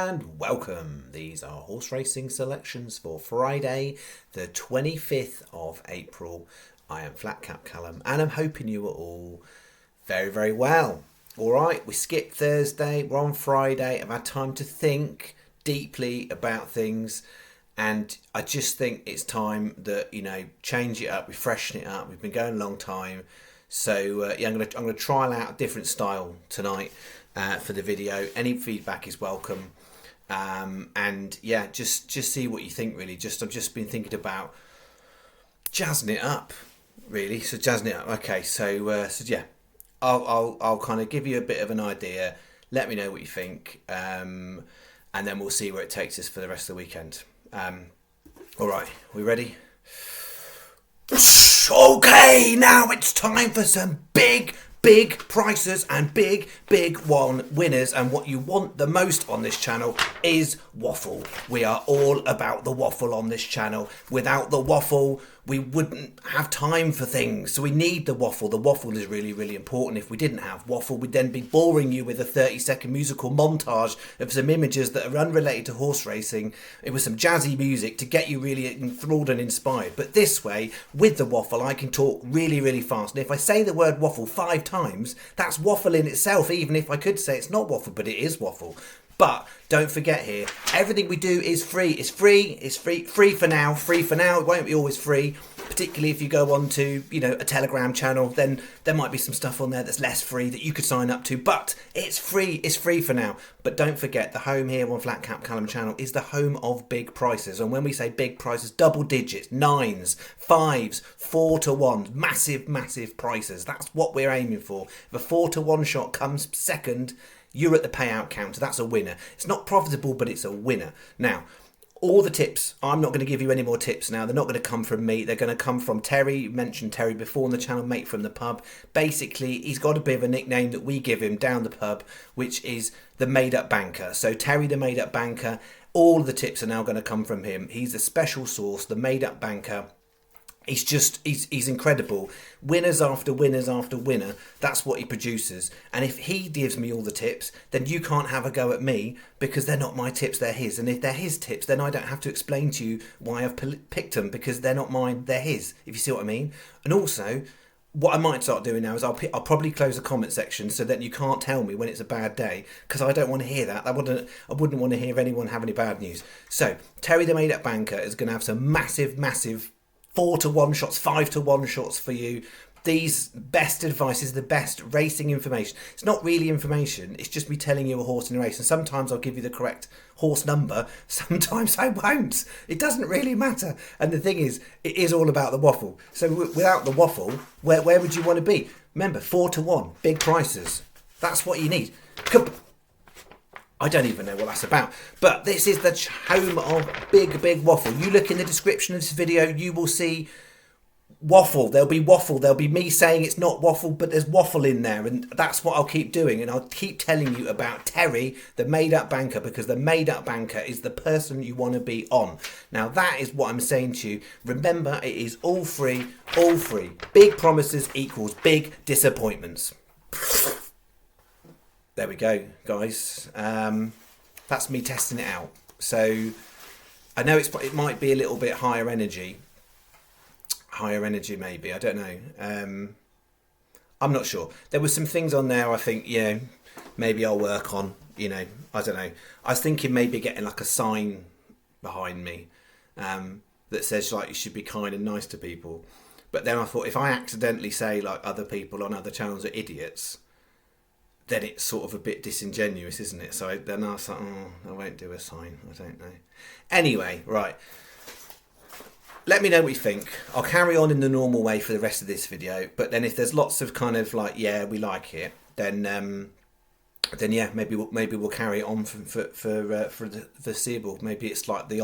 and welcome. These are horse racing selections for Friday, the 25th of April. I am Flatcap Callum and I'm hoping you are all very, very well. Alright, we skipped Thursday, we're on Friday. I've had time to think deeply about things and I just think it's time that, change it up, we freshen it up. We've been going a long time. So I'm going to trial out a different style tonight for the video. Any feedback is welcome, and yeah, just see what you think. Really, I've just been thinking about jazzing it up. Really, so jazzing it up. Okay, so yeah, I'll kind of give you a bit of an idea. Let me know what you think, and then we'll see where it takes us for the rest of the weekend. All right, we ready? Okay, now it's time for some big prices and big winners, and what you want the most on this channel is waffle. We are all about the waffle on this channel. Without the waffle, we wouldn't have time for things, so we need the waffle. The waffle is really important. If we didn't have waffle, we'd then be boring you with a 30-second musical montage of some images that are unrelated to horse racing. It was some jazzy music to get you really enthralled and inspired. But this way, with the waffle, I can talk really fast. And if I say the word waffle 5 times, that's waffle in itself, even if I could say it's not waffle, but it is waffle. But don't forget here, everything we do is free. It's free for now. It won't be always free, particularly if you go on to, a Telegram channel, then there might be some stuff on there that's less free that you could sign up to, but it's free for now. But don't forget, the home here on Flatcap Callum channel is the home of big prices. And when we say big prices, double digits, 9s, 5s, 4 to 1, massive prices. That's what we're aiming for. If a 4 to 1 shot comes second, you're at the payout counter. That's a winner. It's not profitable, but it's a winner. Now, all the tips, I'm not going to give you any more tips now. They're not going to come from me. They're going to come from Terry. You mentioned Terry before on the channel, mate from the pub. Basically, he's got a bit of a nickname that we give him down the pub, which is the made-up banker. So Terry, the made-up banker, all the tips are now going to come from him. He's a special source, the made-up banker. He's incredible. Winners after winners after winner. That's what he produces. And if he gives me all the tips, then you can't have a go at me because they're not my tips, they're his. And if they're his tips, then I don't have to explain to you why I've picked them, because they're not mine, they're his, if you see what I mean. And also, what I might start doing now is I'll probably close the comment section so that you can't tell me when it's a bad day, because I don't want to hear that. I wouldn't want to hear anyone have any bad news. So Terry the Made Up Banker is going to have some massive 4 to 1 shots, 5 to 1 shots for you. These best advice is the best racing information. It's not really information, it's just me telling you a horse in a race. And sometimes I'll give you the correct horse number, sometimes I won't. It doesn't really matter. And the thing is, it is all about the waffle. So without the waffle, where would you want to be? Remember, 4 to 1, big prices. That's what you need. I don't even know what that's about, but this is the home of big waffle. You look in the description of this video, you will see waffle. There'll be me saying it's not waffle, but there's waffle in there, and that's what I'll keep doing. And I'll keep telling you about Terry, the made-up banker, because the made-up banker is the person you want to be on. Now that is what I'm saying to you. Remember, it is all free. Big promises equals big disappointments. There we go, guys. That's me testing it out. So I know it might be a little bit higher energy maybe. I don't know. I'm not sure. There were some things on there I think, maybe I'll work on. I don't know. I was thinking maybe getting like a sign behind me that says like you should be kind and nice to people. But then I thought, if I accidentally say like other people on other channels are idiots, then it's sort of a bit disingenuous, isn't it? So then I was like, I won't do a sign. I don't know. Anyway, right. Let me know what you think. I'll carry on in the normal way for the rest of this video. But then if there's lots of kind of like, yeah, we like it, then yeah, maybe we'll carry it on for the foreseeable. Maybe it's like the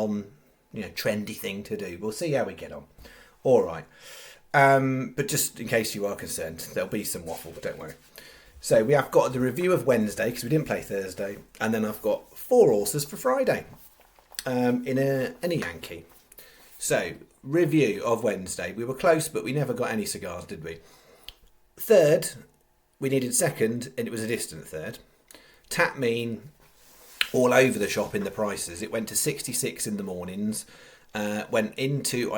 trendy thing to do. We'll see how we get on. All right. But just in case you are concerned, there'll be some waffle. Don't worry. So we have got the review of Wednesday, because we didn't play Thursday, and then I've got 4 horses for Friday in a Yankee. So, review of Wednesday. We were close, but we never got any cigars, did we? Third, we needed second, and it was a distant third. Tap mean, all over the shop in the prices. It went to 66 in the mornings, I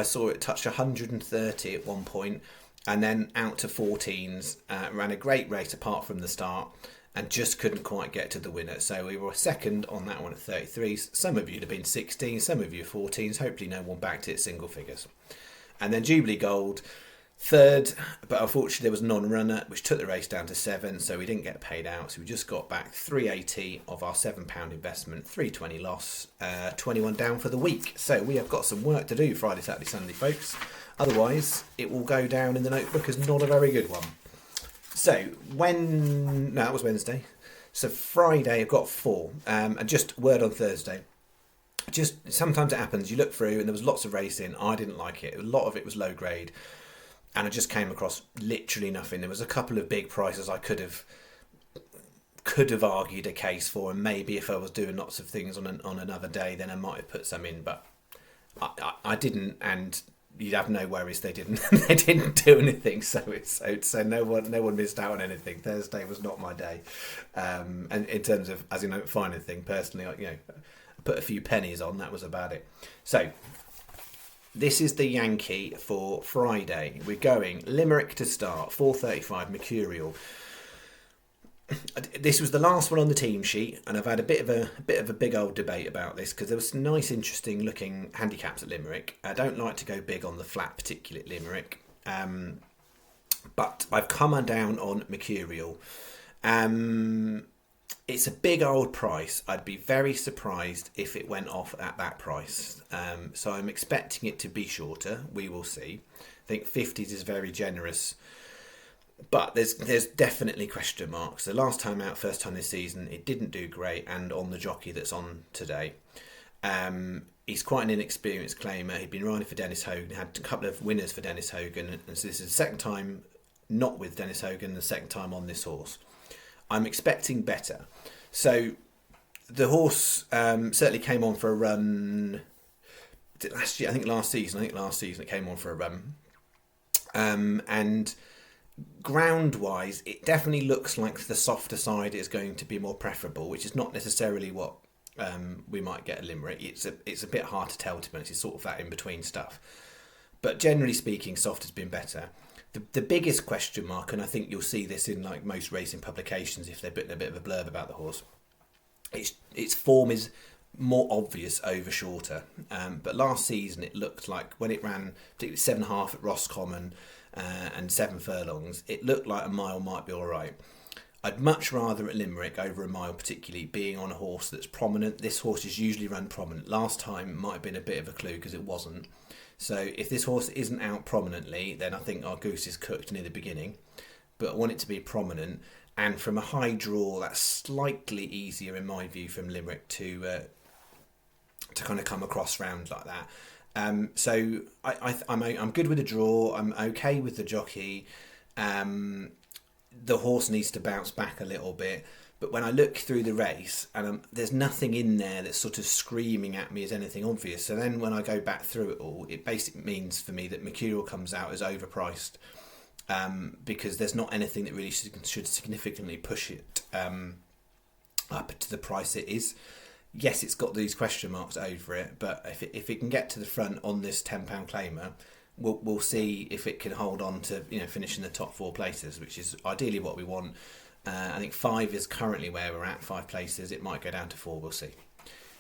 saw it touch 130 at one point, and then out to 14s, ran a great race apart from the start, and just couldn't quite get to the winner. So we were second on that one at 33s. Some of you have been 16s, some of you 14s. Hopefully no one backed it single figures. And then Jubilee Gold, third, but unfortunately there was a non-runner, which took the race down to 7, so we didn't get paid out. So we just got back 380 of our £7 investment, 320 loss, 21 down for the week. So we have got some work to do Friday, Saturday, Sunday, folks. Otherwise, it will go down in the notebook as not a very good one. So that was Wednesday. So Friday I've got 4, and just word on Thursday. Just sometimes it happens. You look through and there was lots of racing. I didn't like it. A lot of it was low grade, and I just came across literally nothing. There was a couple of big prices I could have argued a case for, and maybe if I was doing lots of things on another day, then I might have put some in. But I didn't, and you'd have no worries. They didn't. They didn't do anything. So no one missed out on anything. Thursday was not my day. And in terms of, as in, I don't find anything personally. I put a few pennies on. That was about it. So this is the Yankee for Friday. We're going Limerick to start. 4:35 Mercurial. This was the last one on the team sheet, and I've had a bit of a big old debate about this because there was some nice, interesting looking handicaps at Limerick. I don't like to go big on the flat, particularly at Limerick, but I've come down on Mercurial. It's a big old price. I'd be very surprised if it went off at that price. So I'm expecting it to be shorter. We will see. I think 50s is very generous. But there's definitely question marks. The last time out, first time this season, it didn't do great, and on the jockey that's on today. He's quite an inexperienced claimer. He'd been riding for Dennis Hogan, had a couple of winners for Dennis Hogan, and so this is the second time not with Dennis Hogan, the second time on this horse. I'm expecting better. So the horse certainly came on for a run. Last year, I think last season it came on for a run, and ground-wise, it definitely looks like the softer side is going to be more preferable, which is not necessarily what we might get at Limerick. It's a bit hard to tell, to be honest. It's sort of that in-between stuff. But generally speaking, soft has been better. The biggest question mark, and I think you'll see this in like most racing publications if they're putting a bit of a blurb about the horse, its form is more obvious over shorter. But last season it looked like when it ran, particularly 7.5 at Roscommon and 7 furlongs, it looked like a mile might be all right. I'd much rather at Limerick over a mile, particularly being on a horse that's prominent. This horse is usually run prominent. Last time might have been a bit of a clue because it wasn't. So if this horse isn't out prominently, then I think our goose is cooked near the beginning. But I want it to be prominent. And from a high draw, that's slightly easier in my view from Limerick to kind of come across round like that. So I'm good with the draw. I'm okay with the jockey. The horse needs to bounce back a little bit. But when I look through the race, and there's nothing in there that's sort of screaming at me as anything obvious. So then when I go back through it all, it basically means for me that Mercurial comes out as overpriced, because there's not anything that really should significantly push it up to the price it is. Yes, it's got these question marks over it, but if it can get to the front on this £10 claimer, we'll see if it can hold on to finish in the top 4 places, which is ideally what we want. I think 5 is currently where we're at, 5 places. It might go down to 4, we'll see.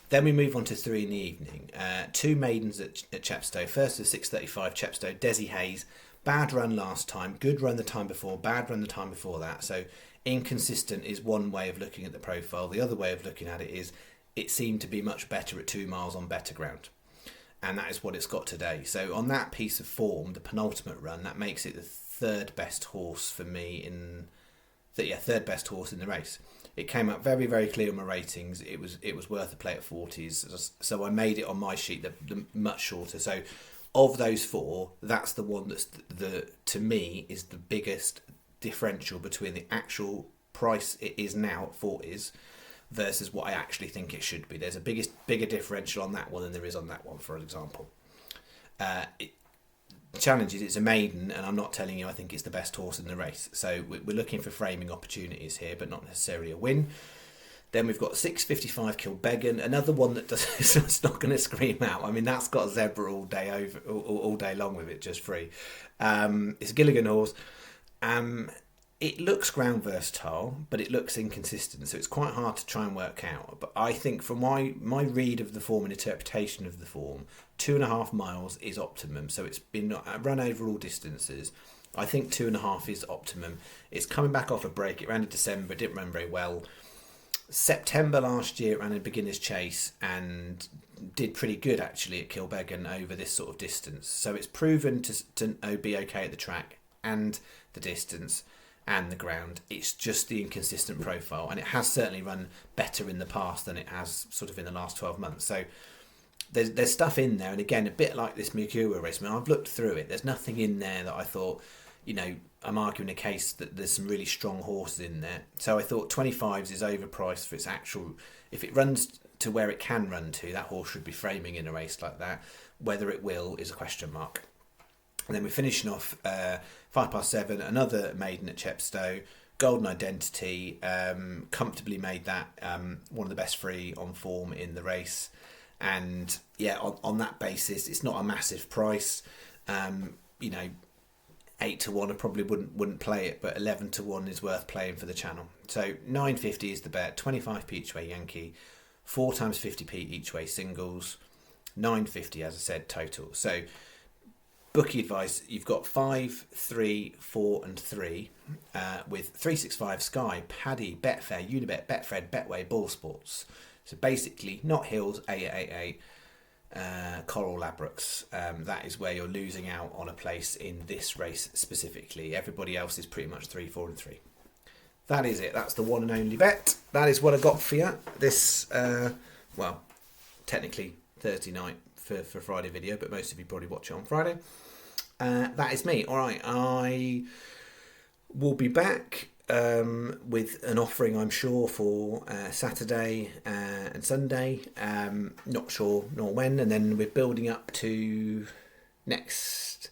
Then we move on to 3 in the evening. 2 maidens at Chepstow. First is 6:35 Chepstow, Desi Hayes. Bad run last time, good run the time before, bad run the time before that. So inconsistent is one way of looking at the profile. The other way of looking at it is it seemed to be much better at 2 miles on better ground. And that is what it's got today. So on that piece of form, the penultimate run, that makes it the third best horse for me third best horse in the race. It came out very, very clear on my ratings. It was worth a play at 40s. So I made it on my sheet the much shorter. So of those 4, that's the one that's to me is the biggest differential between the actual price it is now at 40s versus what I actually think it should be. There's a bigger differential on that one than there is on that one, for example. Challenge is it's a maiden, and I'm not telling you I think it's the best horse in the race. So we're looking for framing opportunities here, but not necessarily a win. Then we've got 6:55 Kilbeggan, another one that does it's not going to scream out. I mean, that's got a zebra all day long with it, just free. It's a Gilligan horse. It looks ground versatile, but it looks inconsistent, so it's quite hard to try and work out. But I think from my read of the form and interpretation of the form, 2.5 miles is optimum. So it's been run over all distances. I think 2.5 is optimum. It's coming back off a break. It ran in December, didn't run very well. September last year it ran a beginner's chase and did pretty good actually at Kilbeggan over this sort of distance. So it's proven to be okay at the track and the distance and the ground. It's just the inconsistent profile, and it has certainly run better in the past than it has sort of in the last 12 months. So there's stuff in there, and again, a bit like this Mercure race. I mean, I've looked through it. There's nothing in there that I thought, I'm arguing a case that there's some really strong horses in there. So I thought 25s is overpriced for its actual. If it runs to where it can run to, that horse should be framing in a race like that. Whether it will is a question mark. And then we're finishing off 7:05, another maiden at Chepstow, Golden Identity, comfortably made that one of the best free on form in the race. And yeah, on that basis, it's not a massive price. 8-1 I probably wouldn't play it, but 11-1 is worth playing for the channel. So 9.50 is the bet, 25p each way Yankee, 4 times 50p each way singles, 9.50 as I said total. So bookie advice, you've got 5, 3, 4 and 3 with 365 Sky, Paddy, Betfair, Unibet, Betfred, Betway, Ball Sports. So basically not Hills, 888, Coral Labrooks. That is where you're losing out on a place in this race specifically. Everybody else is pretty much 3, 4 and 3. That is it. That's the one and only bet. That is what I got for you this, technically Thursday night for Friday video, but most of you probably watch it on Friday. That is me. All right, I will be back with an offering, I'm sure, for Saturday and Sunday. Not sure nor when, and then we're building up to next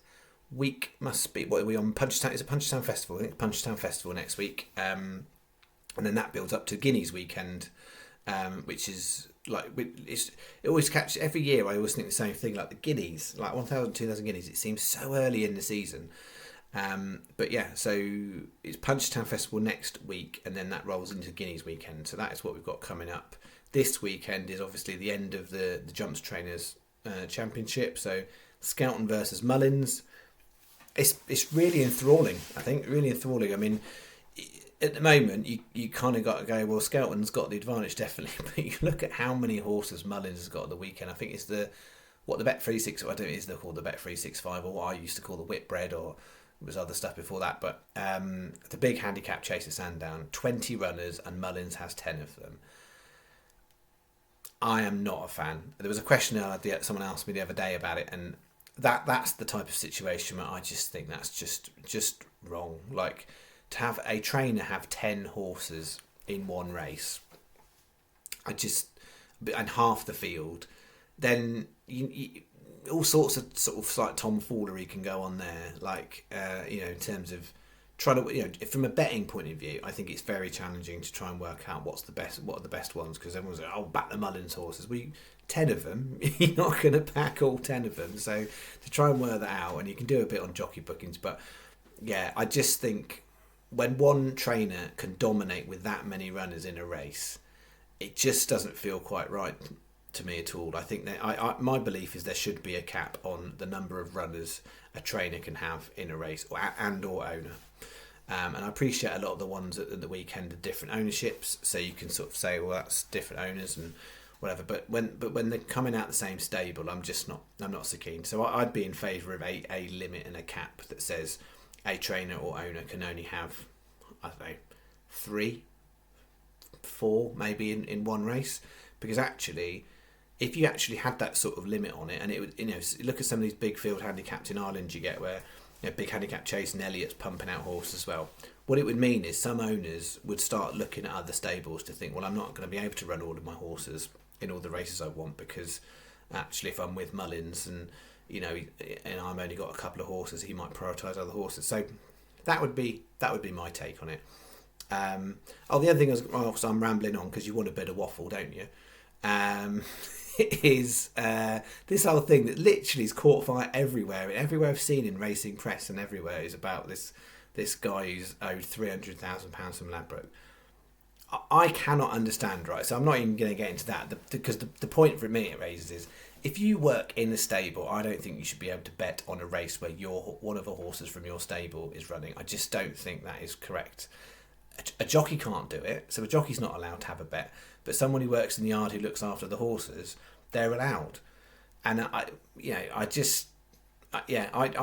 week. Must be, what are we on? Punchestown? Is it Punchestown Festival? I think Punchestown Festival next week, and then that builds up to Guineas weekend, which is like it always catches every year. I always think the same thing, like the Guineas, like 1,000, 2,000 Guineas. It seems so early in the season. But yeah, so it's Punchestown Festival next week, and then that rolls into Guineas weekend. So that is what we've got coming up. This weekend is obviously the end of the Jumps Trainers Championship. So Skelton versus Mullins. It's really enthralling. I think really enthralling. I mean, at the moment you kind of got to go, well, Skelton's got the advantage definitely, but you look at how many horses Mullins has got at the weekend. I think it's the Bet 36. I don't know, is they called the Bet 365, or what I used to call the Whitbread, or there was other stuff before that, but the big handicap chase at Sandown, 20 runners, and Mullins has 10 of them. I am not a fan. There was a question someone asked me the other day about it, and that's the type of situation where I just think that's just wrong. Like, to have a trainer have 10 horses in one race, and half the field, then you all sorts of sort of like tomfoolery can go on there, like in terms of trying to, from a betting point of view, I think it's very challenging to try and work out what are the best ones, because everyone's like, oh, back the Mullins horses. 10 of them, you're not going to back all 10 of them. So to try and work that out, and you can do a bit on jockey bookings, but yeah, I just think when one trainer can dominate with that many runners in a race, it just doesn't feel quite right to me at all. I think that my belief is there should be a cap on the number of runners a trainer can have in a race, or owner. And I appreciate a lot of the ones at the weekend are different ownerships, so you can sort of say, well, that's different owners and whatever. But when they're coming out the same stable, I'm not so keen. So I'd be in favour of a limit and a cap that says a trainer or owner can only have, I don't know, 3, 4 maybe in one race, because actually, if you actually had that sort of limit on it, and it would, look at some of these big field handicaps in Ireland you get, where big handicap chase and Elliott's pumping out horses as well. What it would mean is some owners would start looking at other stables to think, well, I'm not going to be able to run all of my horses in all the races I want, because actually if I'm with Mullins and and I've only got a couple of horses, he might prioritise other horses. So that would be my take on it. The other thing so I'm rambling on because you want a bit of waffle, don't you? Is this whole thing that literally has caught fire everywhere. Everywhere I've seen in racing press and everywhere is about this guy who's owed £300,000 from Ladbroke. I cannot understand, right? So I'm not even going to get into that because the point for me it raises is if you work in a stable, I don't think you should be able to bet on a race where one of the horses from your stable is running. I just don't think that is correct. A jockey can't do it, so a jockey's not allowed to have a bet. But someone who works in the yard who looks after the horses, they're allowed. And I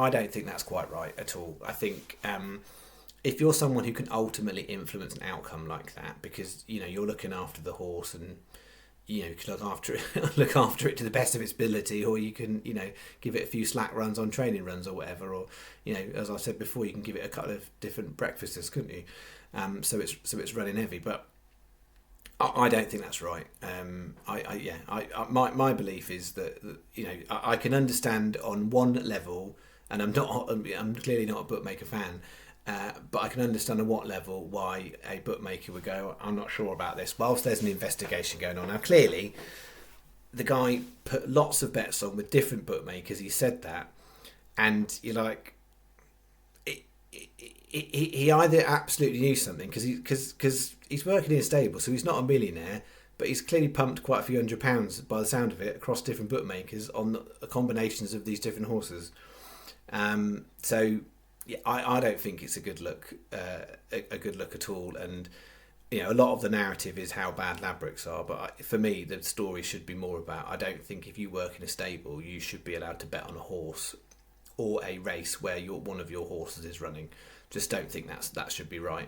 don't think that's quite right at all. I think if you're someone who can ultimately influence an outcome like that, because you're looking after the horse and you can look after it to the best of its ability, or you can give it a few slack runs on training runs or whatever, or as I said before, you can give it a couple of different breakfasts, couldn't you? So it's running heavy, but I don't think that's right. My belief is that I can understand on one level, and I'm clearly not a bookmaker fan, but I can understand on what level why a bookmaker would go, I'm not sure about this, whilst there's an investigation going on. Now clearly the guy put lots of bets on with different bookmakers, he said that, and you're like, he either absolutely knew something because he's working in a stable, so he's not a millionaire, but he's clearly pumped quite a few £100 by the sound of it across different bookmakers on the combinations of these different horses. So yeah, I don't think it's a good look at all. And a lot of the narrative is how bad Ladbrokes are, but for me the story should be more about, I don't think if you work in a stable you should be allowed to bet on a horse or a race where one of your horses is running. Just don't think that should be right.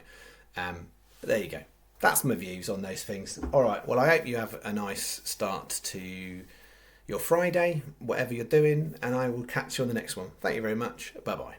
But there you go. That's my views on those things. All right. Well, I hope you have a nice start to your Friday, whatever you're doing, and I will catch you on the next one. Thank you very much. Bye-bye.